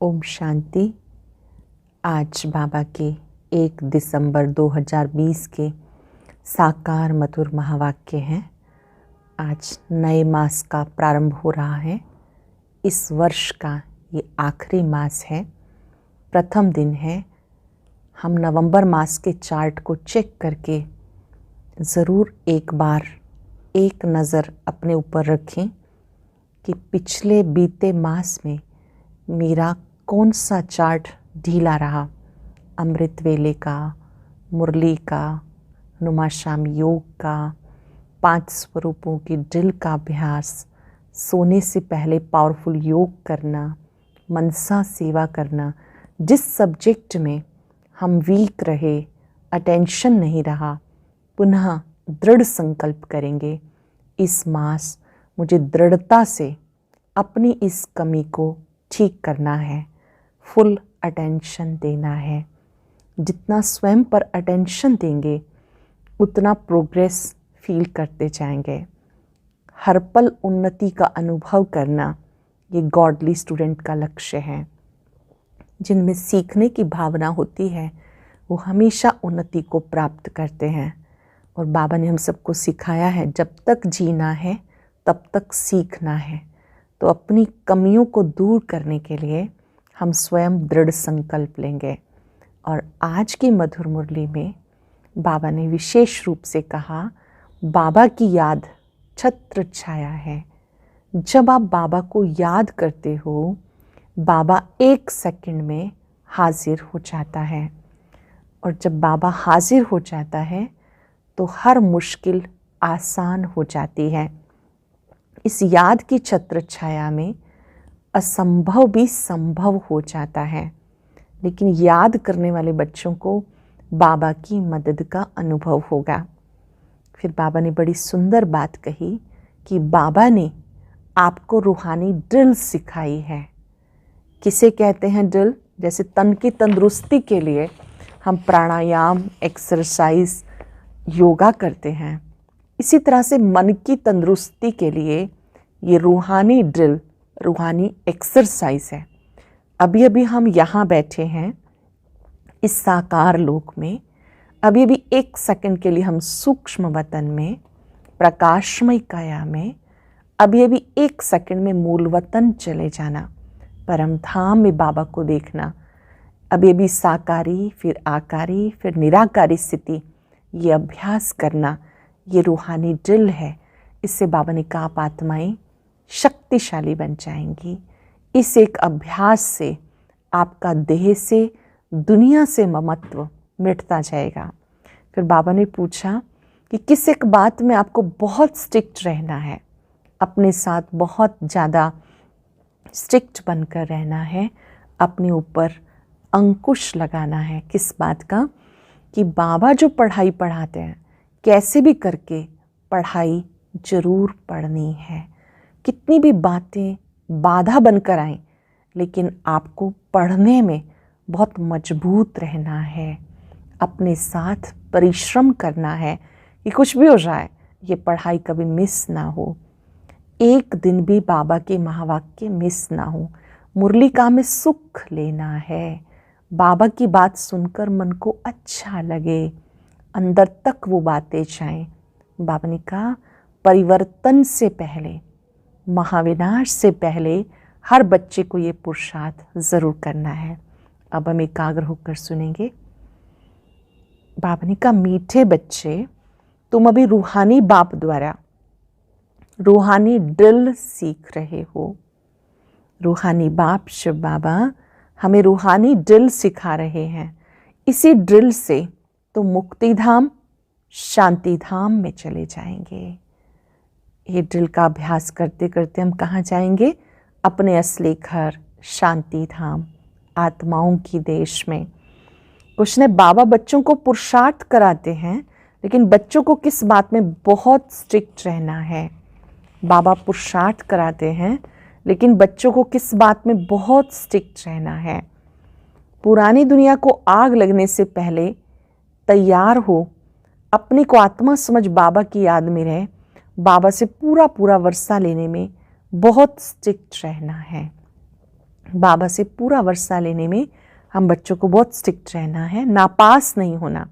ओम शांति। आज बाबा के 1 दिसंबर 2020 के साकार मधुर महावाक्य हैं। आज नए मास का प्रारंभ हो रहा है। इस वर्ष का ये आखिरी मास है, प्रथम दिन है। हम नवंबर मास के चार्ट को चेक करके ज़रूर एक बार एक नज़र अपने ऊपर रखें कि पिछले बीते मास में मेरा कौन सा चार्ट ढीला रहा। अमृत वेले का, मुरली का, नुमाशाम योग का, 5 स्वरूपों की ड्रिल का अभ्यास, सोने से पहले पावरफुल योग करना, मनसा सेवा करना। जिस सब्जेक्ट में हम वीक रहे, अटेंशन नहीं रहा, पुनः दृढ़ संकल्प करेंगे इस मास मुझे दृढ़ता से अपनी इस कमी को ठीक करना है, फुल अटेंशन देना है। जितना स्वयं पर अटेंशन देंगे उतना प्रोग्रेस फील करते जाएंगे। हर पल उन्नति का अनुभव करना ये गॉडली स्टूडेंट का लक्ष्य है। जिनमें सीखने की भावना होती है वो हमेशा उन्नति को प्राप्त करते हैं। और बाबा ने हम सबको सिखाया है, जब तक जीना है तब तक सीखना है। तो अपनी कमियों को दूर करने के लिए हम स्वयं दृढ़ संकल्प लेंगे। और आज की मधुर मुरली में बाबा ने विशेष रूप से कहा, बाबा की याद छत्र छाया है। जब आप बाबा को याद करते हो, बाबा 1 सेकंड में हाजिर हो जाता है। और जब बाबा हाजिर हो जाता है तो हर मुश्किल आसान हो जाती है। इस याद की छत्र छाया में असंभव भी संभव हो जाता है। लेकिन याद करने वाले बच्चों को बाबा की मदद का अनुभव होगा। फिर बाबा ने बड़ी सुंदर बात कही कि बाबा ने आपको रूहानी ड्रिल सिखाई है। किसे कहते हैं ड्रिल? जैसे तन की तंदुरुस्ती के लिए हम प्राणायाम, एक्सरसाइज, योगा करते हैं, इसी तरह से मन की तंदुरुस्ती के लिए ये रूहानी ड्रिल, रूहानी एक्सरसाइज है। अभी अभी हम यहाँ बैठे हैं इस साकार लोक में। अभी अभी 1 सेकंड के लिए हम सूक्ष्म वतन में, प्रकाशमय काया में, अभी अभी 1 सेकंड में मूल वतन चले जाना, परम धाम में बाबा को देखना। अभी अभी साकारी, फिर आकारी, फिर निराकारी स्थिति, ये अभ्यास करना, ये रूहानी ड्रिल है। इससे बाबा ने कहा आप आत्माएं शक्तिशाली बन जाएंगी। इस एक अभ्यास से आपका देह से, दुनिया से ममत्व मिटता जाएगा। फिर बाबा ने पूछा कि किस एक बात में आपको बहुत स्ट्रिक्ट रहना है, अपने साथ बहुत ज़्यादा स्ट्रिक्ट बनकर रहना है, अपने ऊपर अंकुश लगाना है। किस बात का? कि बाबा जो पढ़ाई पढ़ाते हैं, कैसे भी करके पढ़ाई जरूर पढ़नी है। कितनी भी बातें बाधा बनकर आएं, लेकिन आपको पढ़ने में बहुत मजबूत रहना है। अपने साथ परिश्रम करना है कि कुछ भी हो जाए ये पढ़ाई कभी मिस ना हो। एक दिन भी बाबा के महावाक्य मिस ना हो। मुरलिका में सुख लेना है। बाबा की बात सुनकर मन को अच्छा लगे, अंदर तक वो बातें जाएं। बाबा ने कहा परिवर्तन से पहले, महाविनाश से पहले हर बच्चे को ये पुरुषार्थ ज़रूर करना है। अब हम एकाग्र होकर सुनेंगे। बाबा ने कहा मीठे बच्चे, तुम अभी रूहानी बाप द्वारा रूहानी ड्रिल सीख रहे हो। रूहानी बाप शिव बाबा हमें रूहानी ड्रिल सिखा रहे हैं। इसी ड्रिल से तो मुक्ति धाम, शांति धाम में चले जाएंगे। ये ड्रिल का अभ्यास करते करते हम कहाँ जाएंगे? अपने असली घर, शांति धाम, आत्माओं की देश में। कुछ ने बाबा बच्चों को पुरुषार्थ कराते हैं, लेकिन बच्चों को किस बात में बहुत स्ट्रिक्ट रहना है? बाबा पुरुषार्थ कराते हैं, लेकिन बच्चों को किस बात में बहुत स्ट्रिक्ट रहना है? पुरानी दुनिया को आग लगने से पहले तैयार हो, अपने को आत्मा समझ बाबा की याद में रहे, बाबा से पूरा पूरा वर्षा लेने में बहुत स्ट्रिक्ट रहना है। बाबा से पूरा वर्षा लेने में हम बच्चों को बहुत स्ट्रिक्ट रहना है, नापास नहीं होना।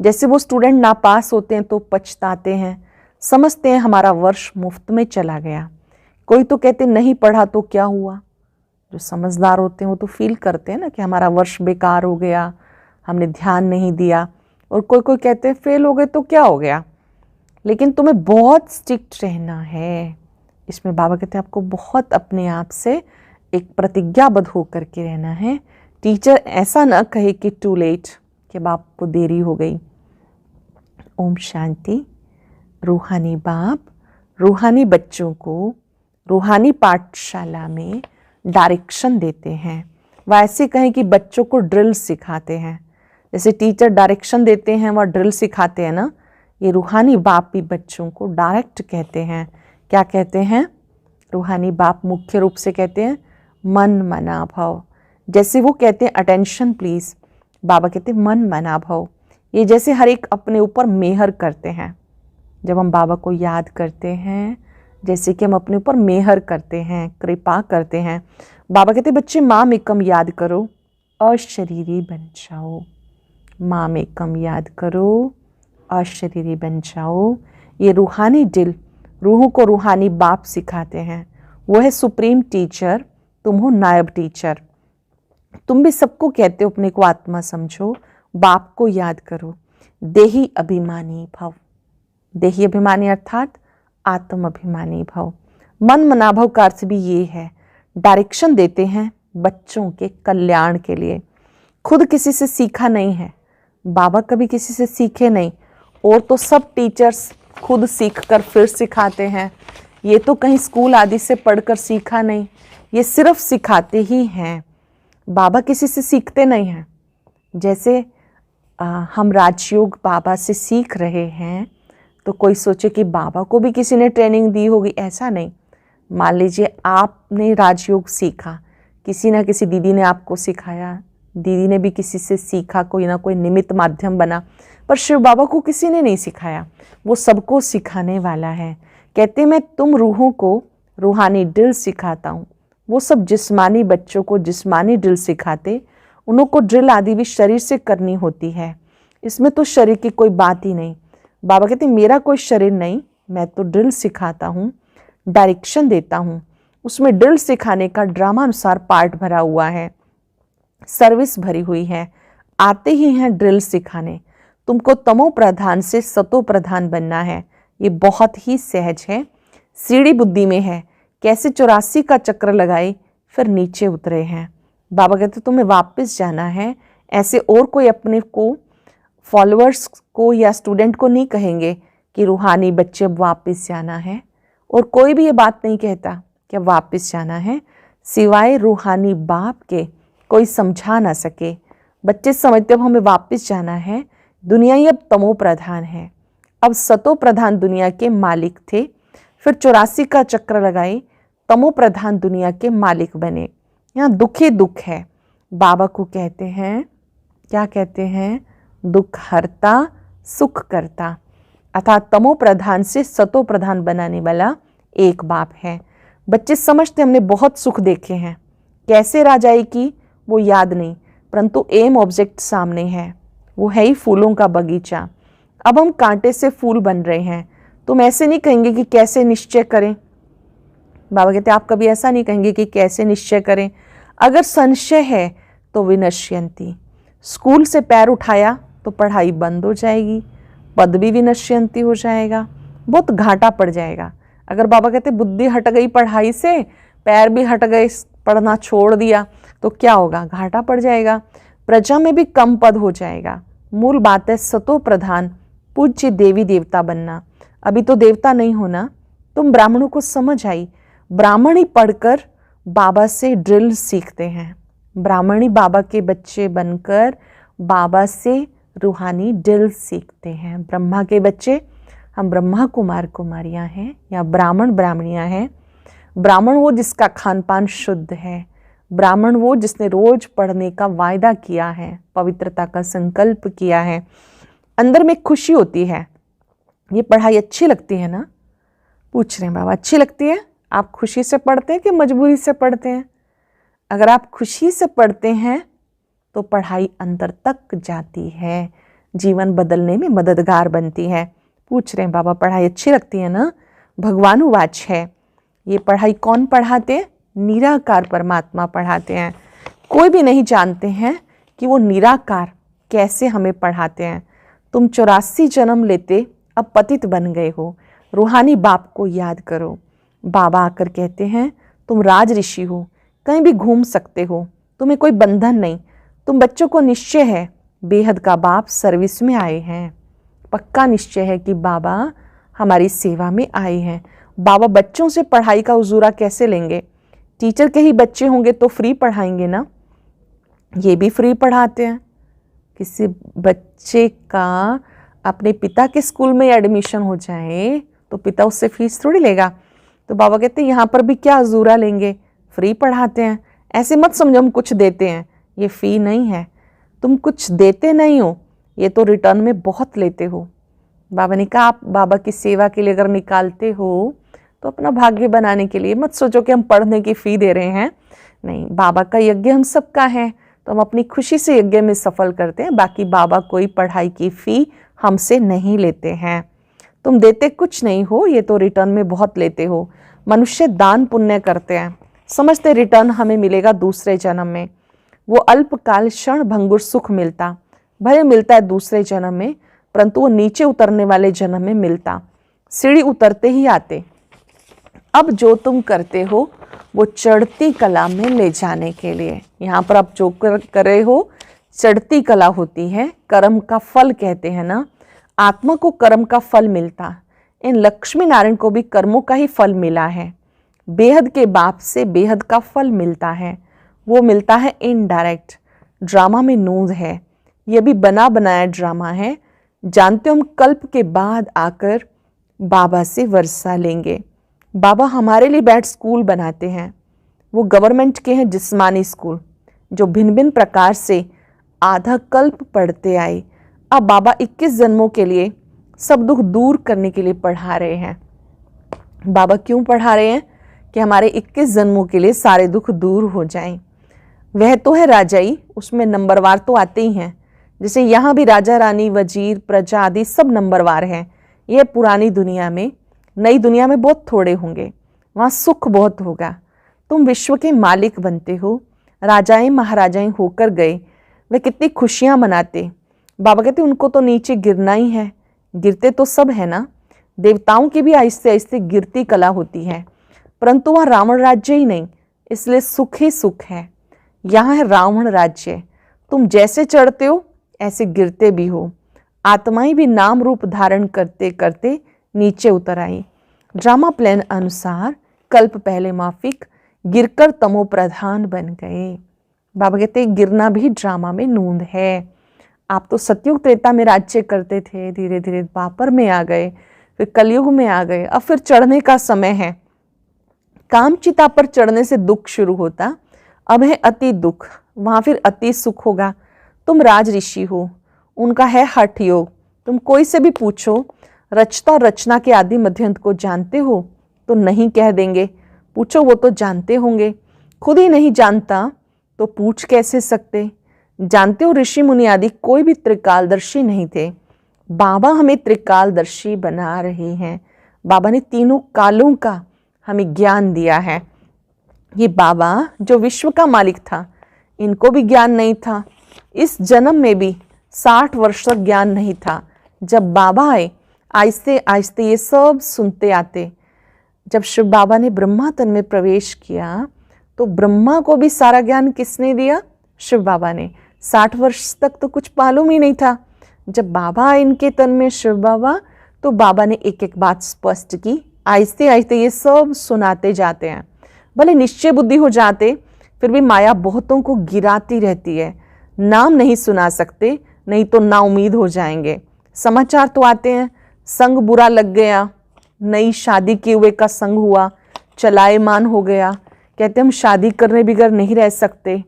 जैसे वो स्टूडेंट नापास होते हैं तो पछताते हैं, समझते हैं हमारा वर्ष मुफ्त में चला गया। कोई तो कहते नहीं पढ़ा तो क्या हुआ, जो समझदार होते हैं वो तो फील करते हैं ना कि हमारा वर्ष बेकार हो गया, हमने ध्यान नहीं दिया। और कोई कोई कहते हैं फेल हो गए तो क्या हो गया, लेकिन तुम्हें बहुत स्ट्रिक्ट रहना है। इसमें बाबा कहते हैं आपको बहुत अपने आप से एक प्रतिज्ञाबद्ध होकर के रहना है। टीचर ऐसा ना कहे कि टू लेट, कि बाप को देरी हो गई। ओम शांति। रूहानी बाप रूहानी बच्चों को रूहानी पाठशाला में डायरेक्शन देते हैं। वह ऐसे कहें कि बच्चों को ड्रिल सिखाते हैं। जैसे टीचर डायरेक्शन देते हैं वह ड्रिल सिखाते हैं ना, ये रूहानी बाप भी बच्चों को डायरेक्ट कहते हैं। क्या कहते हैं? रूहानी बाप मुख्य रूप से कहते हैं मन मना भव। जैसे वो कहते हैं अटेंशन प्लीज, बाबा कहते हैं मन मना भव। ये जैसे हर एक अपने ऊपर मेहर करते हैं। जब हम बाबा को याद करते हैं, जैसे कि हम अपने ऊपर मेहर करते हैं, कृपा करते हैं। बाबा कहते हैं बच्चे माम एकम याद करो, अशरीरी बन जाओ। माम एकम याद करो, अशरीरी बन जाओ। ये रूहानी दिल रूहों को रूहानी बाप सिखाते हैं। वो है सुप्रीम टीचर, तुम हो नायब टीचर। तुम भी सबको कहते हो अपने को आत्मा समझो, बाप को याद करो। देही अभिमानी भव। देही अभिमानी अर्थात आत्म अभिमानी भव। मन मनाभव का अर्थ भी ये है, डायरेक्शन देते हैं बच्चों के कल्याण के लिए। खुद किसी से सीखा नहीं है, बाबा कभी किसी से सीखे नहीं। और तो सब टीचर्स खुद सीख कर फिर सिखाते हैं। ये तो कहीं स्कूल आदि से पढ़कर सीखा नहीं, ये सिर्फ सिखाते ही हैं। बाबा किसी से सीखते नहीं हैं। जैसे हम राजयोग बाबा से सीख रहे हैं तो कोई सोचे कि बाबा को भी किसी ने ट्रेनिंग दी होगी, ऐसा नहीं। मान लीजिए आपने राजयोग सीखा, किसी ना किसी दीदी ने आपको सिखाया, दीदी ने भी किसी से सीखा, कोई ना कोई निमित्त माध्यम बना, पर शिव बाबा को किसी ने नहीं सिखाया। वो सबको सिखाने वाला है। कहते मैं तुम रूहों को रूहानी ड्रिल सिखाता हूँ। वो सब जिस्मानी बच्चों को जिस्मानी ड्रिल सिखाते, उनको ड्रिल आदि भी शरीर से करनी होती है। इसमें तो शरीर की कोई बात ही नहीं। बाबा कहते मेरा कोई शरीर नहीं, मैं तो ड्रिल सिखाता हूँ, डायरेक्शन देता हूँ। उसमें ड्रिल सिखाने का ड्रामा अनुसार पार्ट भरा हुआ है, सर्विस भरी हुई है। आते ही हैं ड्रिल सिखाने। तुमको तमो प्रधान से सतो प्रधान बनना है। ये बहुत ही सहज है, सीढ़ी बुद्धि में है। कैसे 84 का चक्र लगाए फिर नीचे उतरे हैं। बाबा कहते तुम्हें वापस जाना है। ऐसे और कोई अपने को फॉलोअर्स को या स्टूडेंट को नहीं कहेंगे कि रूहानी बच्चे वापस जाना है, और कोई भी ये बात नहीं कहता कि वापस जाना है, सिवाय रूहानी बाप के कोई समझा ना सके। बच्चे समझते अब हमें वापस जाना है। दुनिया ही अब तमो प्रधान है, अब सतो प्रधान दुनिया के मालिक थे, फिर 84 का चक्र लगाए, तमो प्रधान दुनिया के मालिक बने। यहाँ दुख ही दुख है। बाबा को कहते हैं, क्या कहते हैं? दुख हरता सुख करता। अर्थात तमो प्रधान से सतो प्रधान बनाने वाला एक बाप है। बच्चे समझते हमने बहुत सुख देखे हैं, कैसे राजाई की वो याद नहीं, परंतु एम ऑब्जेक्ट सामने है, वो है ही फूलों का बगीचा। अब हम कांटे से फूल बन रहे हैं। तुम ऐसे नहीं कहेंगे कि कैसे निश्चय करें। बाबा कहते आप कभी ऐसा नहीं कहेंगे कि कैसे निश्चय करें। अगर संशय है तो विनश्यंती। स्कूल से पैर उठाया तो पढ़ाई बंद हो जाएगी, पद भी विनश्यंती हो जाएगा, बहुत घाटा पड़ जाएगा। अगर बाबा कहते बुद्धि हट गई पढ़ाई से, पैर भी हट गए, पढ़ना छोड़ दिया, तो क्या होगा? घाटा पड़ जाएगा, प्रजा में भी कम पद हो जाएगा। मूल बात है सतो प्रधान पूज्य देवी देवता बनना। अभी तो देवता नहीं होना। तुम ब्राह्मणों को समझ आई, ब्राह्मण ही पढ़कर बाबा से ड्रिल सीखते हैं। ब्राह्मणी बाबा के बच्चे बनकर बाबा से रूहानी ड्रिल सीखते हैं। ब्रह्मा के बच्चे, हम ब्रह्मा कुमार कुमारियां हैं या ब्राह्मण ब्राह्मणियां हैं। ब्राह्मण वो जिसका खान पान शुद्ध है, ब्राह्मण वो जिसने रोज पढ़ने का वायदा किया है, पवित्रता का संकल्प किया है, अंदर में खुशी होती है। ये पढ़ाई अच्छी लगती है ना? पूछ रहे हैं बाबा, अच्छी लगती है? आप खुशी से पढ़ते हैं कि मजबूरी से पढ़ते हैं? अगर आप खुशी से पढ़ते हैं तो पढ़ाई अंदर तक जाती है, जीवन बदलने में मददगार बनती है। पूछ रहे हैं बाबा पढ़ाई अच्छी लगती है ना? भगवानुवाच है। ये पढ़ाई कौन पढ़ाते हैं? निराकार परमात्मा पढ़ाते हैं। कोई भी नहीं जानते हैं कि वो निराकार कैसे हमें पढ़ाते हैं। तुम 84 जन्म लेते अब पतित बन गए हो, रूहानी बाप को याद करो। बाबा आकर कहते हैं तुम राज ऋषि हो, कहीं भी घूम सकते हो, तुम्हें कोई बंधन नहीं। तुम बच्चों को निश्चय है बेहद का बाप सर्विस में आए हैं, पक्का निश्चय है कि बाबा हमारी सेवा में आए हैं। बाबा बच्चों से पढ़ाई का उजूरा कैसे लेंगे? टीचर के ही बच्चे होंगे तो फ्री पढ़ाएंगे ना? ये भी फ्री पढ़ाते हैं। किसी बच्चे का अपने पिता के स्कूल में एडमिशन हो जाए तो पिता उससे फीस थोड़ी लेगा। तो बाबा कहते हैं यहाँ पर भी क्या अजूरा लेंगे, फ्री पढ़ाते हैं। ऐसे मत समझो हम कुछ देते हैं, ये फ़ी नहीं है। तुम कुछ देते नहीं हो, ये तो रिटर्न में बहुत लेते हो। बाबा ने कहा आप बाबा की सेवा के लिए अगर निकालते हो तो अपना भाग्य बनाने के लिए, मत सोचो कि हम पढ़ने की फ़ी दे रहे हैं। नहीं, बाबा का यज्ञ हम सबका है तो हम अपनी खुशी से यज्ञ में सफल करते हैं। बाकी बाबा कोई पढ़ाई की फ़ी हमसे नहीं लेते हैं। तुम देते कुछ नहीं हो, ये तो रिटर्न में बहुत लेते हो। मनुष्य दान पुण्य करते हैं, समझते रिटर्न हमें मिलेगा दूसरे जन्म में। वो अल्पकाल क्षण भंगुर सुख मिलता, भले मिलता है दूसरे जन्म में, परंतु वो नीचे उतरने वाले जन्म में मिलता, सीढ़ी उतरते ही आते। अब जो तुम करते हो वो चढ़ती कला में ले जाने के लिए, यहाँ पर आप जो कर रहे हो चढ़ती कला होती है, कर्म का फल कहते हैं ना। आत्मा को कर्म का फल मिलता, इन लक्ष्मी नारायण को भी कर्मों का ही फल मिला है। बेहद के बाप से बेहद का फल मिलता है, वो मिलता है इनडायरेक्ट। ड्रामा में नूंद है, ये भी बना बनाया ड्रामा है। जानते हो हम कल्प के बाद आकर बाबा से वर्षा लेंगे। बाबा हमारे लिए बैठ स्कूल बनाते हैं, वो गवर्नमेंट के हैं जिस्मानी स्कूल, जो भिन्न भिन्न प्रकार से आधा कल्प पढ़ते आए। अब बाबा 21 जन्मों के लिए सब दुख दूर करने के लिए पढ़ा रहे हैं। बाबा क्यों पढ़ा रहे हैं? कि हमारे 21 जन्मों के लिए सारे दुख दूर हो जाएं। वह तो है राजाई, उसमें नंबरवार तो आते ही हैं। जैसे यहाँ भी राजा रानी वजीर प्रजा आदि सब नंबरवार हैं। यह पुरानी दुनिया में, नई दुनिया में बहुत थोड़े होंगे, वहाँ सुख बहुत होगा। तुम विश्व के मालिक बनते हो, राजाएं महाराजाएं होकर गए, वे कितनी खुशियाँ मनाते। बाबा कहते उनको तो नीचे गिरना ही है, गिरते तो सब है ना। देवताओं की भी आहिस्ते आहिस्ते गिरती कला होती है, परंतु वह रावण राज्य ही नहीं, इसलिए सुख ही सुख है। यहाँ है रावण राज्य, तुम जैसे चढ़ते हो ऐसे गिरते भी हो। आत्माएं भी नाम रूप धारण करते करते नीचे उतर आई। ड्रामा प्लान अनुसार कल्प पहले माफिक गिरकर तमो प्रधान बन गए। बाबा कहते गिरना भी ड्रामा में नूंद है। आप तो सतयुग त्रेता में राज्य करते थे, धीरे धीरे द्वापर में आ गए, फिर कलयुग में आ गए, अब फिर चढ़ने का समय है। कामचिता पर चढ़ने से दुख शुरू होता, अब है अति दुख, वहां फिर अति सुख होगा। तुम राज ऋषि हो, उनका है हठ योग। तुम कोई से भी पूछो रचता और रचना के आदि मध्यंत को जानते हो तो नहीं कह देंगे, पूछो वो तो जानते होंगे। खुद ही नहीं जानता तो पूछ कैसे सकते? जानते हो ऋषि मुनि आदि कोई भी त्रिकालदर्शी नहीं थे, बाबा हमें त्रिकालदर्शी बना रहे हैं। बाबा ने तीनों कालों का हमें ज्ञान दिया है। ये बाबा जो विश्व का मालिक था, इनको भी ज्ञान नहीं था। इस जन्म में भी 60 वर्ष तक ज्ञान नहीं था। जब बाबा आए आहिस्ते आहिस्ते ये सब सुनते आते। जब शिव बाबा ने ब्रह्मा तन में प्रवेश किया तो ब्रह्मा को भी सारा ज्ञान किसने दिया? शिव बाबा ने। 60 वर्ष तक तो कुछ मालूम ही नहीं था। जब बाबा आए इनके तन में शिव बाबा, तो बाबा ने एक एक बात स्पष्ट की। आहिस्ते आहिस्ते ये सब सुनाते जाते हैं। भले निश्चय बुद्धि हो जाते, फिर भी माया बहुतों को गिराती रहती है। नाम नहीं सुना सकते, नहीं तो ना उम्मीद हो जाएंगे। समाचार तो आते हैं, संग बुरा लग गया, नई शादी किए हुए का संग हुआ, चलाएमान हो गया, कहते हम शादी करने बिगर नहीं रह सकते।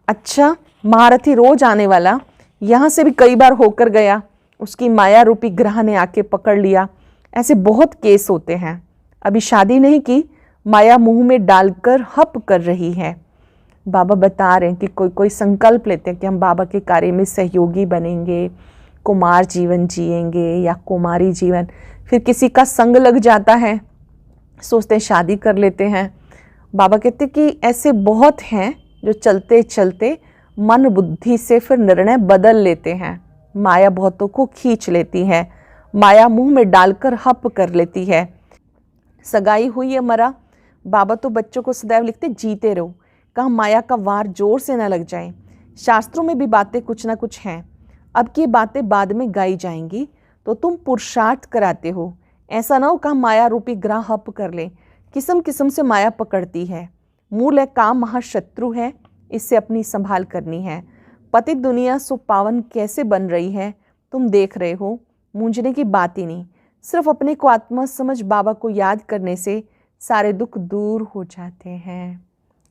अच्छा, महारथी रोज आने वाला यहाँ से भी कई बार होकर गया, उसकी माया रूपी ग्रह ने आके पकड़ लिया। ऐसे बहुत केस होते हैं। अभी शादी नहीं की, माया मुंह में डालकर हप कर रही है। बाबा बता रहे हैं कि कोई कोई संकल्प लेते हैं कि हम बाबा के कार्य में सहयोगी बनेंगे, कुमार जीवन जिएंगे या कुमारी जीवन। फिर किसी का संग लग जाता है, सोचते हैं शादी कर लेते हैं। बाबा कहते कि ऐसे बहुत हैं जो चलते चलते मन बुद्धि से फिर निर्णय बदल लेते हैं। माया बहुतों को खींच लेती है, माया मुंह में डालकर हप कर लेती है। सगाई हुई या मरा, बाबा तो बच्चों को सदैव लिखते जीते रहो, कहाँ माया का वार जोर से न लग जाए। शास्त्रों में भी बातें कुछ ना कुछ हैं, अब की बातें बाद में गाई जाएंगी, तो तुम पुरुषार्थ कराते हो। ऐसा ना हो कहाँ माया रूपी ग्रह हप कर ले। किस्म किस्म से माया पकड़ती है। मूल है काम महाशत्रु है, इससे अपनी संभाल करनी है। पतित दुनिया सो पावन कैसे बन रही है, तुम देख रहे हो। मूंझने की बात ही नहीं, सिर्फ अपने को आत्मा समझ बाबा को याद करने से सारे दुख दूर हो जाते हैं।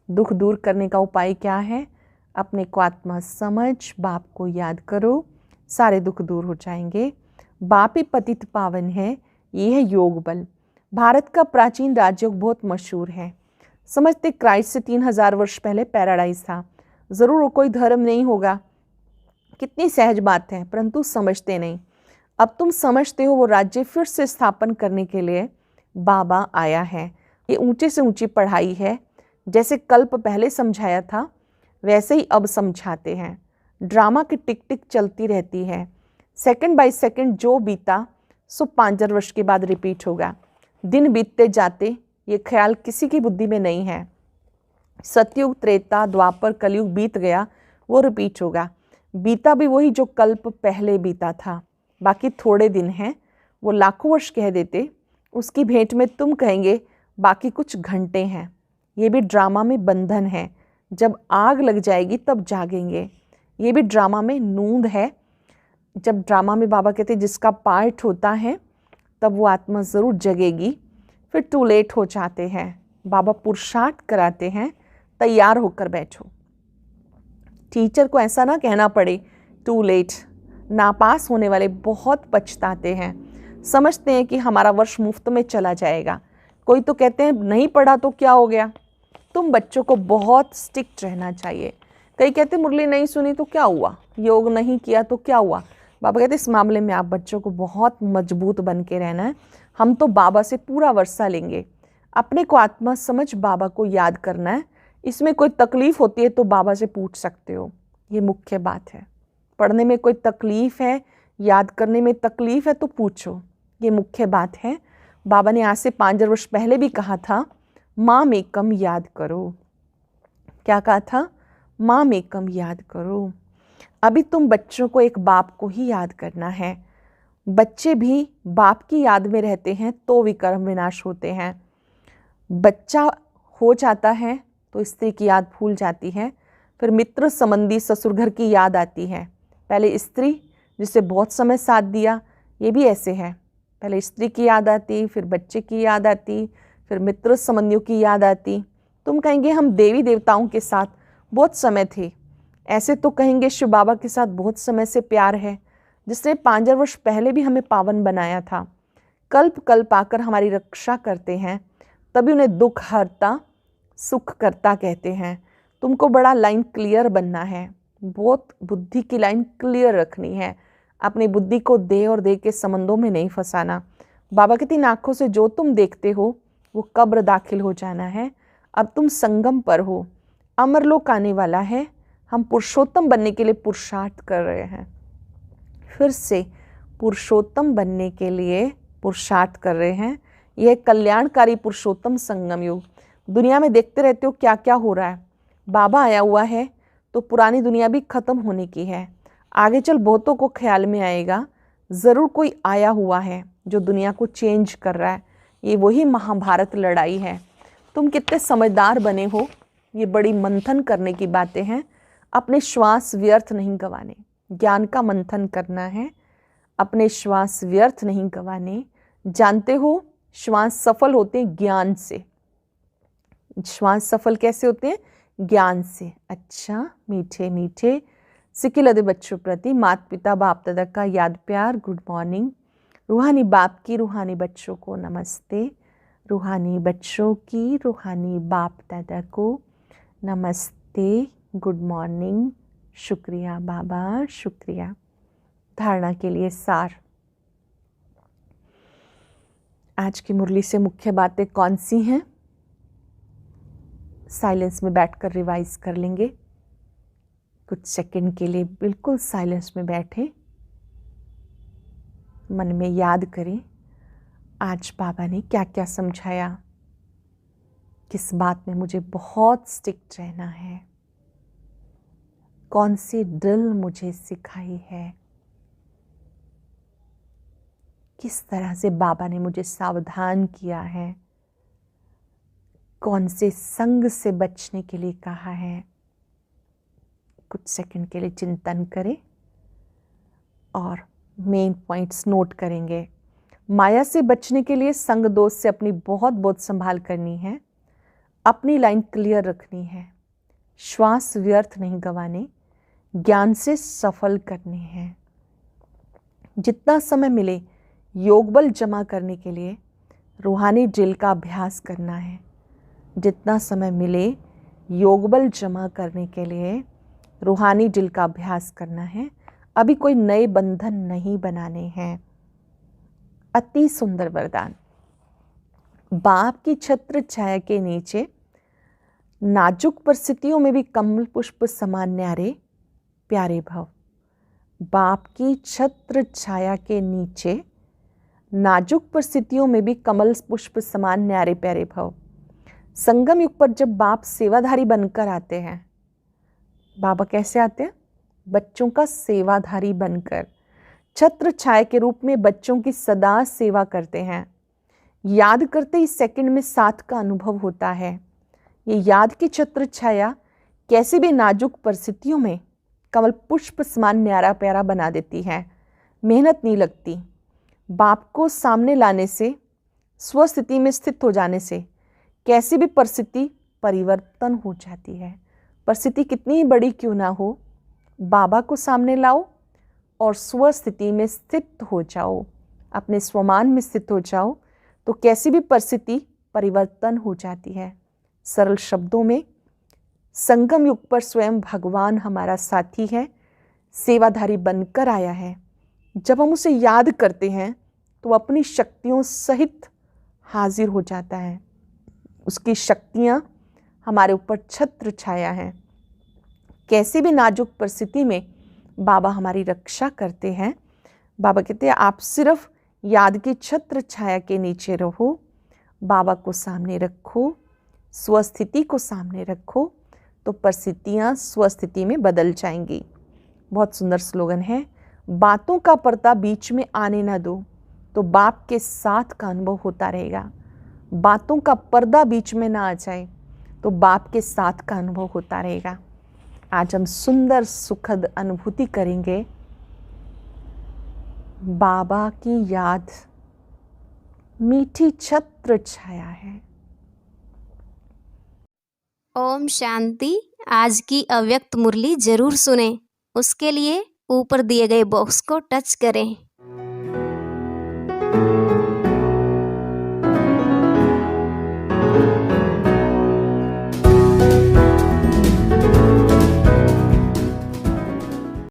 दुख दूर करने का उपाय क्या है? अपने को आत्मा समझ बाप को याद करो, सारे दुख दूर हो जाएंगे। बाप ही पतित पावन है, ये है योग बल। भारत का प्राचीन राजयोग बहुत मशहूर है। समझते क्राइस्ट से 3000 वर्ष पहले पैराडाइज था। ज़रूर वो कोई धर्म नहीं होगा, कितनी सहज बात है, परंतु समझते नहीं। अब तुम समझते हो वो राज्य फिर से स्थापन करने के लिए बाबा आया है। ये ऊंचे से ऊंची पढ़ाई है, जैसे कल्प पहले समझाया था वैसे ही अब समझाते हैं। ड्रामा की टिक टिक चलती रहती है, सेकंड बाय सेकंड जो बीता सो 5000 वर्ष के बाद रिपीट होगा। दिन बीतते जाते ये ख्याल किसी की बुद्धि में नहीं है। सतयुग, त्रेता, द्वापर, कलयुग बीत गया, वो रिपीट होगा। बीता भी वही जो कल्प पहले बीता था। बाकी थोड़े दिन हैं, वो लाखों वर्ष कह देते, उसकी भेंट में तुम कहेंगे बाकी कुछ घंटे हैं। ये भी ड्रामा में बंधन है, जब आग लग जाएगी तब जागेंगे। ये भी ड्रामा में नूंद है। जब ड्रामा में बाबा कहते जिसका पार्ट होता है तब वो आत्मा ज़रूर जगेगी, फिर टू लेट हो जाते हैं। बाबा पुरुषार्थ कराते हैं, तैयार होकर बैठो। टीचर को ऐसा ना कहना पड़े टू लेट। नापास होने वाले बहुत पछताते हैं, समझते हैं कि हमारा वर्ष मुफ्त में चला जाएगा। कोई तो कहते हैं नहीं पढ़ा तो क्या हो गया। तुम बच्चों को बहुत स्ट्रिक्ट रहना चाहिए। कई कहते मुरली नहीं सुनी तो क्या हुआ, योग नहीं किया तो क्या हुआ। बाबा कहते इस मामले में आप बच्चों को बहुत मजबूत बन के रहना है। हम तो बाबा से पूरा वर्षा लेंगे। अपने को आत्मा समझ बाबा को याद करना है। इसमें कोई तकलीफ होती है तो बाबा से पूछ सकते हो, ये मुख्य बात है। पढ़ने में कोई तकलीफ है, याद करने में तकलीफ है तो पूछो, ये मुख्य बात है। बाबा ने आज से 5000 वर्ष पहले भी कहा था माम एकम याद करो। क्या कहा था? माम एकम याद करो। अभी तुम बच्चों को एक बाप को ही याद करना है। बच्चे भी बाप की याद में रहते हैं तो विकर्म विनाश होते हैं। बच्चा हो जाता है तो स्त्री की याद भूल जाती है, फिर मित्र संबंधी ससुर घर की याद आती है। पहले स्त्री जिसे बहुत समय साथ दिया, ये भी ऐसे है। पहले स्त्री की याद आती, फिर बच्चे की याद आती, फिर मित्र संबंधियों की याद आती। तुम कहेंगे हम देवी देवताओं के साथ बहुत समय थे, ऐसे तो कहेंगे शिव बाबा के साथ बहुत समय से प्यार है, जिसने 5000 वर्ष पहले भी हमें पावन बनाया था। कल्प कल्प आकर हमारी रक्षा करते हैं, तभी उन्हें दुख हरता सुख करता कहते हैं। तुमको बड़ा लाइन क्लियर बनना है, बहुत बुद्धि की लाइन क्लियर रखनी है। अपनी बुद्धि को दे और दे के संबंधों में नहीं फंसाना। बाबा कहती इन आँखों से जो तुम देखते हो वो कब्र दाखिल हो जाना है। अब तुम संगम पर हो, अमरलोक आने वाला है। हम पुरुषोत्तम बनने के लिए पुरुषार्थ कर रहे हैं। फिर से पुरुषोत्तम बनने के लिए पुरुषार्थ कर रहे हैं। यह कल्याणकारी पुरुषोत्तम संगम युग। दुनिया में देखते रहते हो क्या क्या हो रहा है। बाबा आया हुआ है तो पुरानी दुनिया भी खत्म होने की है। आगे चल बहुतों को ख्याल में आएगा ज़रूर कोई आया हुआ है जो दुनिया को चेंज कर रहा है। ये वही महाभारत लड़ाई है। तुम कितने समझदार बने हो, ये बड़ी मंथन करने की बातें हैं। अपने श्वास व्यर्थ नहीं गंवाने, ज्ञान का मंथन करना है। अपने श्वास व्यर्थ नहीं गंवाने। जानते हो श्वास सफल होते हैं ज्ञान से। श्वास सफल कैसे होते हैं? ज्ञान से। अच्छा, मीठे मीठे सिकिलदे बच्चों प्रति माता पिता बाप दादा का याद प्यार, गुड मॉर्निंग। रूहानी बाप की रूहानी बच्चों को नमस्ते। रूहानी बच्चों की रूहानी बाप दादा को नमस्ते। नमस्ते, गुड मॉर्निंग, शुक्रिया बाबा, शुक्रिया। धारणा के लिए सार। आज की मुरली से मुख्य बातें कौन सी हैं? साइलेंस में बैठकर रिवाइज कर लेंगे। कुछ सेकंड के लिए बिल्कुल साइलेंस में बैठें, मन में याद करें आज बाबा ने क्या क्या समझाया, किस बात में मुझे बहुत स्टिक रहना है, कौन सी ड्रिल मुझे सिखाई है, किस तरह से बाबा ने मुझे सावधान किया है, कौन से संग से बचने के लिए कहा है। कुछ सेकंड के लिए चिंतन करें और मेन पॉइंट्स नोट करेंगे। माया से बचने के लिए संग दोष से अपनी बहुत बहुत संभाल करनी है, अपनी लाइन क्लियर रखनी है, श्वास व्यर्थ नहीं गंवाने, ज्ञान से सफल करने हैं। जितना समय मिले योग बल जमा करने के लिए रूहानी ड्रिल का अभ्यास करना है। जितना समय मिले योग बल जमा करने के लिए रूहानी ड्रिल का अभ्यास करना है। अभी कोई नए बंधन नहीं बनाने हैं। अति सुंदर वरदान। बाप की छत्र छाया के नीचे नाजुक परिस्थितियों में भी कमल पुष्प समान न्यारे प्यारे भव। बाप की छत्र छाया के नीचे नाजुक परिस्थितियों में भी कमल पुष्प समान न्यारे प्यारे भव। संगम युग पर जब बाप सेवाधारी बनकर आते हैं, बाबा कैसे आते हैं? बच्चों का सेवाधारी बनकर छत्र छाया के रूप में बच्चों की सदा सेवा करते हैं। याद करते ही सेकंड में साथ का अनुभव होता है। ये याद की छत्र छाया कैसी भी नाजुक परिस्थितियों में कमल पुष्प समान न्यारा प्यारा बना देती है। मेहनत नहीं लगती। बाप को सामने लाने से, स्वस्थिति में स्थित हो जाने से कैसी भी परिस्थिति परिवर्तन हो जाती है। परिस्थिति कितनी ही बड़ी क्यों ना हो, बाबा को सामने लाओ और स्वस्थिति में स्थित हो जाओ, अपने स्वमान में स्थित हो जाओ, तो कैसी भी परिस्थिति परिवर्तन हो जाती है। सरल शब्दों में, संगम युग पर स्वयं भगवान हमारा साथी है, सेवाधारी बनकर आया है। जब हम उसे याद करते हैं तो अपनी शक्तियों सहित हाजिर हो जाता है। उसकी शक्तियाँ हमारे ऊपर छत्र छाया है। कैसी भी नाजुक परिस्थिति में बाबा हमारी रक्षा करते हैं। बाबा कहते हैं आप सिर्फ याद की छत्र छाया के नीचे रहो, बाबा को सामने रखो, स्वस्थिति को सामने रखो, तो परिस्थितियाँ स्वस्थिति में बदल जाएंगी। बहुत सुंदर स्लोगन है। बातों का पर्दा बीच में आने ना दो, तो बाप के साथ का अनुभव होता रहेगा। बातों का पर्दा बीच में ना आ जाए तो बाप के साथ का अनुभव होता रहेगा। आज हम सुंदर सुखद अनुभूति करेंगे। बाबा की याद मीठी छत्र छाया है। ओम शांति। आज की अव्यक्त मुरली जरूर सुने। उसके लिए ऊपर दिए गए बॉक्स को टच करें।